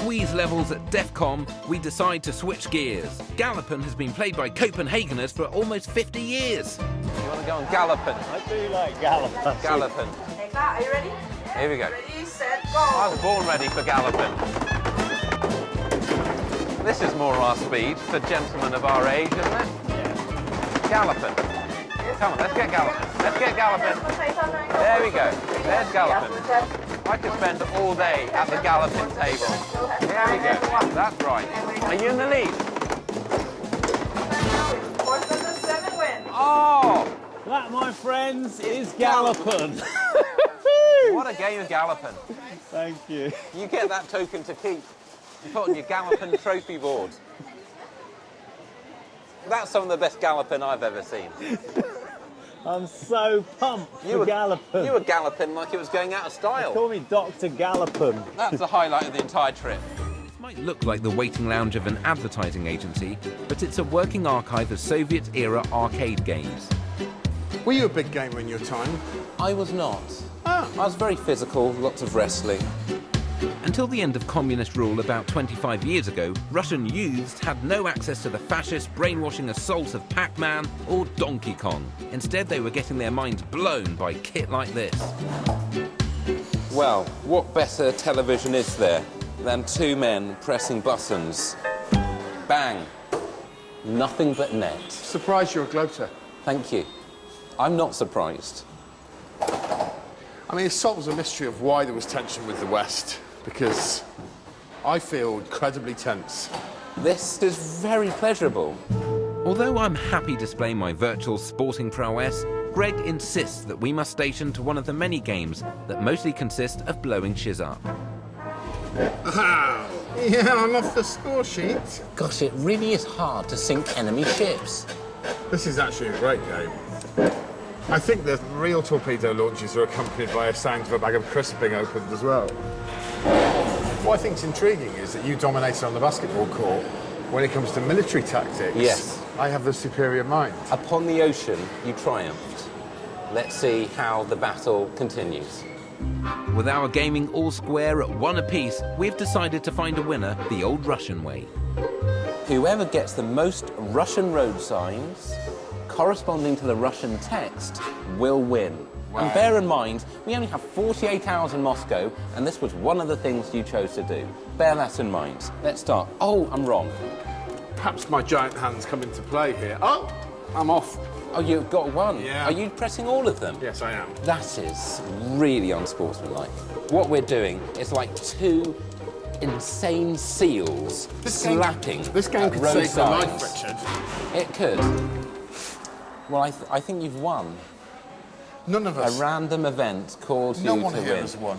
squeeze levels at DEFCON, we decide to switch gears. Gallopin has been played by Copenhageners for almost 50 years. You want to go on Gallopin? I do like Gallopin. Gallopin. Take that. Are you ready? Here we go. Ready, set, go. I was born ready for Gallopin. This is more our speed for gentlemen of our age, isn't it? Yeah. Gallopin. Come on, let's get Gallopin. Let's get Gallopin. There we go. There's Gallopin. I could spend all day at the Gallopin table. Here we go. That's right. Are you in the lead? Oh! That, my friends, is Gallopin. What a game of Gallopin. Thank you. You get that token to keep. You put on your Gallopin trophy board. That's some of the best Gallopin I've ever seen. I'm so pumped for Gallopin. You were Gallopin like it was going out of style. Call me Dr. Gallopin. That's the highlight of the entire trip. This might look like the waiting lounge of an advertising agency, but it's a working archive of Soviet-era arcade games. Were you a big gamer in your time? I was not. Ah. I was very physical, lots of wrestling. Until the end of communist rule about 25 years ago, Russian youths had no access to the fascist brainwashing assault of Pac-Man or Donkey Kong. Instead, they were getting their minds blown by kit like this. Well, what better television is there than two men pressing buttons? Bang. Nothing but net. Surprised you're a gloater. Thank you. I'm not surprised. I mean, it solves a mystery of why there was tension with the West, because I feel incredibly tense. This is very pleasurable. Although I'm happy displaying my virtual sporting prowess, Greg insists that we must station to one of the many games that mostly consist of blowing shiz up. Yeah, I'm off the score sheet. Gosh, it really is hard to sink enemy ships. This is actually a great game. I think the real torpedo launches are accompanied by a sound of a bag of crisps being opened as well. What I think is intriguing is that you dominated on the basketball court. When it comes to military tactics, yes, I have the superior mind. Upon the ocean, you triumphed. Let's see how the battle continues. With our gaming all square at one apiece, we've decided to find a winner the old Russian way. Whoever gets the most Russian road signs corresponding to the Russian text will win. Wow. And bear in mind, we only have 48 hours in Moscow, and this was one of the things you chose to do. Bear that in mind. Let's start. Oh, I'm wrong. Perhaps my giant hands come into play here. Oh, I'm off. Oh, you've got one. Yeah. Are you pressing all of them? Yes, I am. That is really unsportsmanlike. What we're doing is like two insane seals slapping This game at could road save my life, signs. Richard. It could. Well, I think you've won. None of us. A random event caused No you one to here win. has won.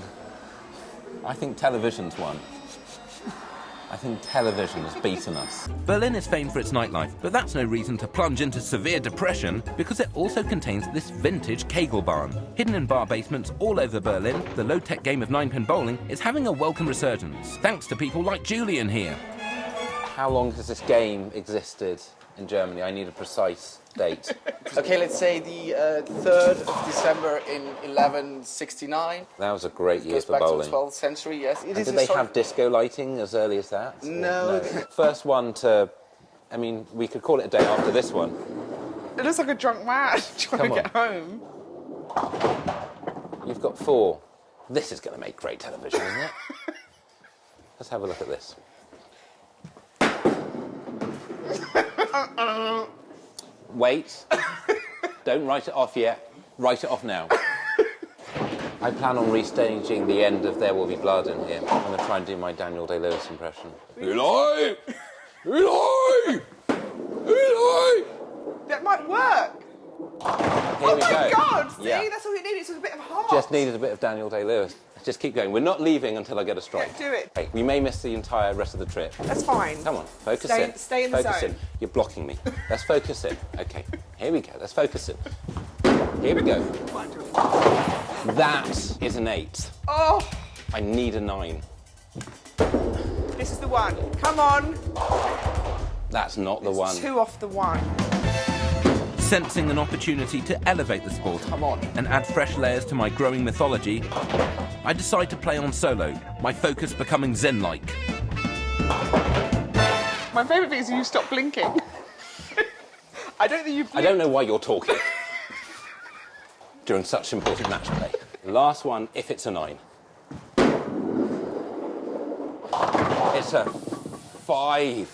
I think television's won. I think television has beaten us. Berlin is famed for its nightlife, but that's no reason to plunge into severe depression, because it also contains this vintage Kegelbahn. Hidden in bar basements all over Berlin, the low-tech game of 9-pin bowling is having a welcome resurgence, thanks to people like Julian here. How long has this game existed in Germany? I need a precise date. Okay, let's say the 3rd of December in 1169. That was a great year Goes for back bowling. to the 12th century, yes. It And is did a they sort have of- disco lighting as early as that? No. First one to, I mean, we could call it a day after this one. It looks like a drunk man trying to Come get home. You've got 4. This is going to make great television, isn't it? Let's have a look at this. Wait. Don't write it off yet. Write it off now. I plan on restaging the end of There Will Be Blood in here. I'm going to try and do my Daniel Day-Lewis impression. Eli! Eli! Eli! That might work. Here we go. Oh my God! See, Yeah. that's all we needed. It's a bit of heart. Just needed a bit of Daniel Day-Lewis. Just keep going. We're not leaving until I get a strike. Yeah, do it. Okay, we may miss the entire rest of the trip. That's fine. Come on, focus Stay- in. stay in the focus zone. in. You're blocking me. Let's focus in. Okay, here we go. Let's focus in. Here we go. That is an 8. Oh, I need a 9. this is the one. Come on. That's not the one. 2 off the 1. Sensing an opportunity to elevate the sport Come on. and add fresh layers to my growing mythology, I decide to play on solo, my focus becoming zen-like. My favourite thing is you stop blinking. I don't think you I don't know why you're talking during such important match play. Last one, if it's a 9. It's a 5.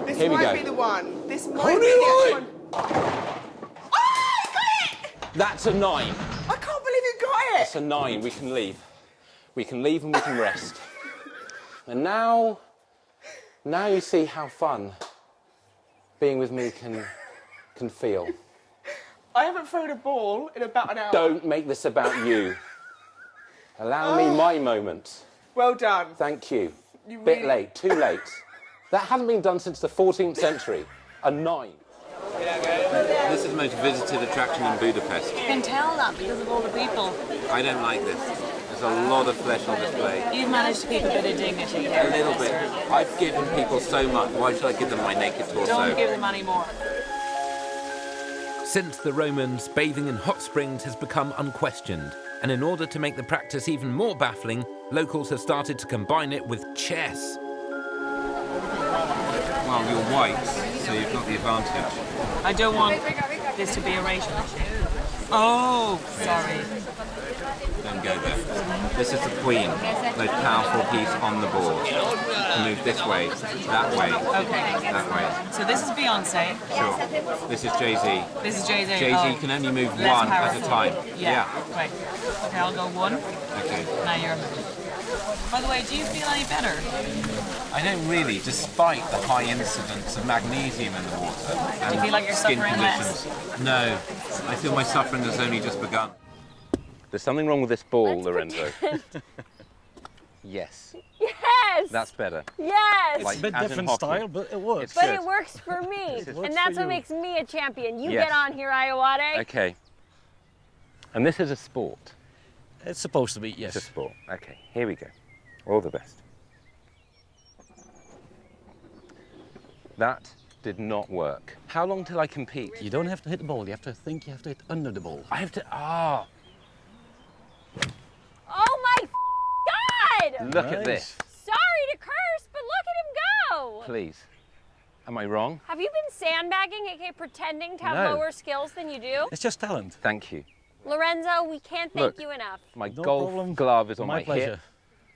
This Here we might go. be the one. This might be the one. Oh, I got it! That's a 9. I can't believe you got it! That's a 9. We can leave. We can leave and we can rest. And now you see how fun being with me can feel. I haven't thrown a ball in about an hour. Don't make this about you. Allow me my moment. Well done. Thank you. You Bit really- late, too late. That hasn't been done since the 14th century. A 9. This is the most visited attraction in Budapest. You can tell that because of all the people. I don't like this. There's a lot of flesh on display. You've managed to keep a bit of dignity here. A little bit. I've given people so much. Why should I give them my naked torso? Don't give them any more. Since the Romans, bathing in hot springs has become unquestioned, and in order to make the practice even more baffling, locals have started to combine it with chess. Well, you're white, so you've got the advantage. I don't want this to be a racial issue. Oh, sorry. Don't go there. This is the queen, the powerful piece on the board. To move this way, that way, Okay. that way. So this is Beyonce. Sure. This is Jay-Z. This is Jay-Z. Jay-Z can only move Less one at a powerful. time. Yeah. Right. Okay, I'll go 1. Okay. Now you're. By the way, do you feel any better? I don't really, despite the high incidence of magnesium in the water and Do you feel like you're skin suffering conditions. No, I feel my suffering has only just begun. There's something wrong with this ball, Lorenzo. Yes, Yes! that's better. Yes! Like, It's a bit as in different hockey. style, but it works. It's But good. it works for me. It And that's what makes me a champion. You Yes. get on here, Ayoade. Okay. And this is a sport. It's supposed to be, yes. It's a sport. Okay, here we go. All the best. That did not work. How long till I compete? You don't have to hit the ball. You have to think you have to hit under the ball. I have to. Oh my God! Look at Nice. this. Sorry to curse, but look at him go! Please. Am I wrong? Have you been sandbagging, aka pretending to have No. lower skills than you do? It's just talent. Thank you. Lorenzo, we can't thank Look. you enough. My No golf problem. glove is on my pleasure. hip.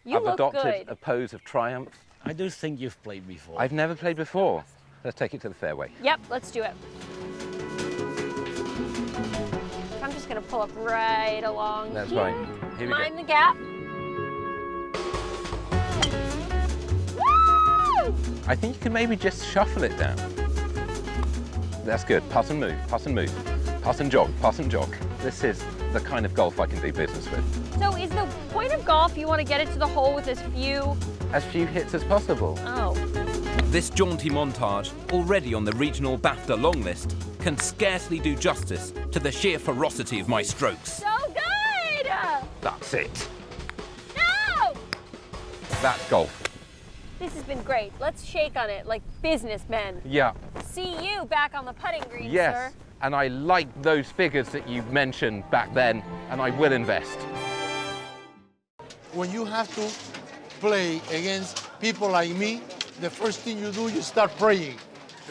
You I've look adopted good. a pose of triumph. I do think you've played before. I've never played before. Let's take it to the fairway. Yep, let's do it. I'm just gonna pull up right along That's here. right. Here we go. Mind the gap. Woo! I think you can maybe just shuffle it down. That's good. Pass and move, pass and move. Pass and jog, pass and jog. This is the kind of golf I can do business with. So is the point of golf you want to get it to the hole with as few? As few hits as possible. Oh. This jaunty montage, already on the regional BAFTA long list, can scarcely do justice to the sheer ferocity of my strokes. So good! That's it. No! That's golf. This has been great. Let's shake on it like businessmen. Yeah. See you back on the putting green, Yes. sir. And I like those figures that you mentioned back then, and I will invest. When you have to play against people like me, the first thing you do, you start praying.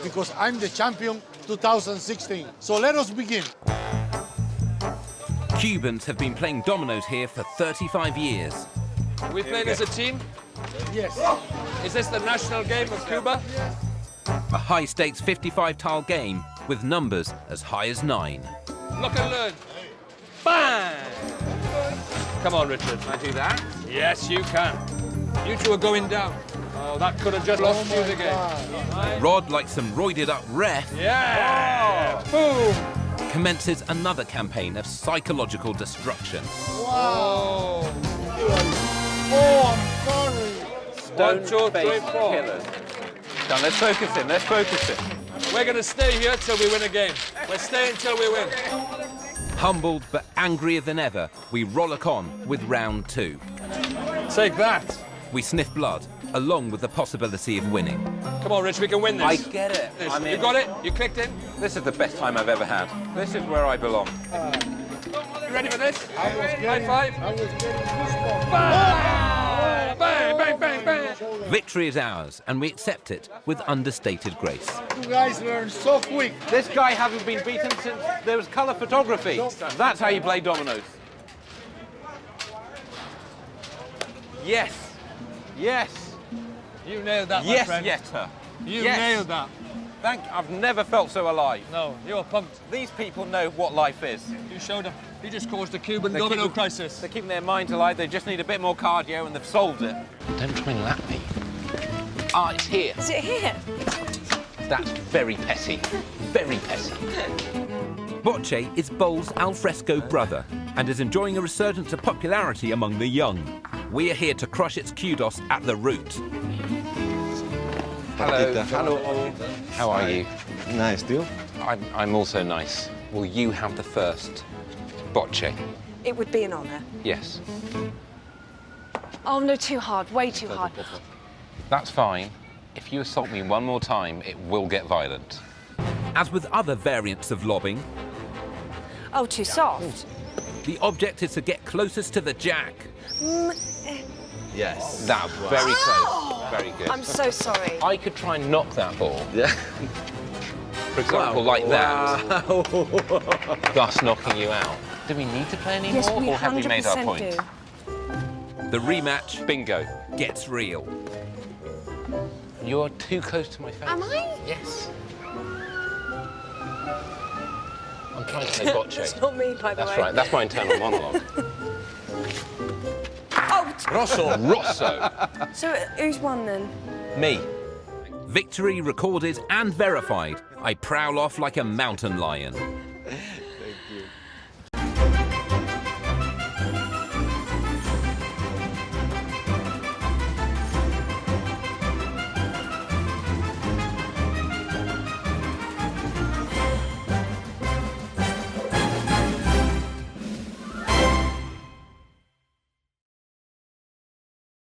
Because I'm the champion 2016. So let us begin. Cubans have been playing dominoes here for 35 years. We playing as a team? Yes. Is this the national game of Cuba? A high-stakes 55-tile game with numbers as high as 9. Look and learn. Bang! Come on, Richard. Can I do that? Yes, you can. You two are going down. Oh, that could have just lost you the game. Right. Rod, like some roided-up ref, Yeah! Boom! commences another campaign of psychological destruction. Oh. Oh, I'm sorry. One, two, three, Face four. killers. Done. Let's focus in. Let's focus in. We're going to stay here till we win a game. We're staying till we win. Humbled but angrier than ever, we rollick on with round 2. Take that. We sniff blood, along with the possibility of winning. Come on, Rich, we can win this. I get it. This. I'm You in. got it? You clicked in? This is the best time I've ever had. This is where I belong. You ready for this? I was High getting, five. I was getting goosebumps. Bang! Bang, bang, bang, bang. Victory is ours, and we accept it with understated grace. You guys learn so quick. This guy hasn't been beaten since there was colour photography. That's how you play dominoes. Yes. Yes. You nailed that, my Yes, friend. yes, sir. You Yes. nailed that. I've never felt so alive. No, you're pumped. These people know what life is. You showed them. You just caused the Cuban domino crisis. They're keeping their minds alive. They just need a bit more cardio, and they've solved it. Don't try and lap me. Ah, it's here. Is it here? That's very petty. Very petty. Bocce is bowl's alfresco brother and is enjoying a resurgence of popularity among the young. We are here to crush its kudos at the root. Hello. Hello. How are you? Nice deal. I'm also nice. Will you have the first bocce? It would be an honour. Yes. Oh, no, too hard, way too hard. That's fine. If you assault me one more time, it will get violent. As with other variants of lobbing, Oh, too soft. the object is to get closest to the jack. Yes. That's very close. Very good. I'm so sorry. I could try and knock that ball. Yeah. For example, like that. Thus knocking you out. Do we need to play anymore, Yes, we or have we made our 100% point? do. The rematch Bingo. gets real. You're too close to my face. Am I? Yes. I'm trying to play bocce. That's not me, by the way. That's right. That's my internal monologue. Oh, Rosso. so who's won then? Me. Victory recorded and verified. I prowl off like a mountain lion.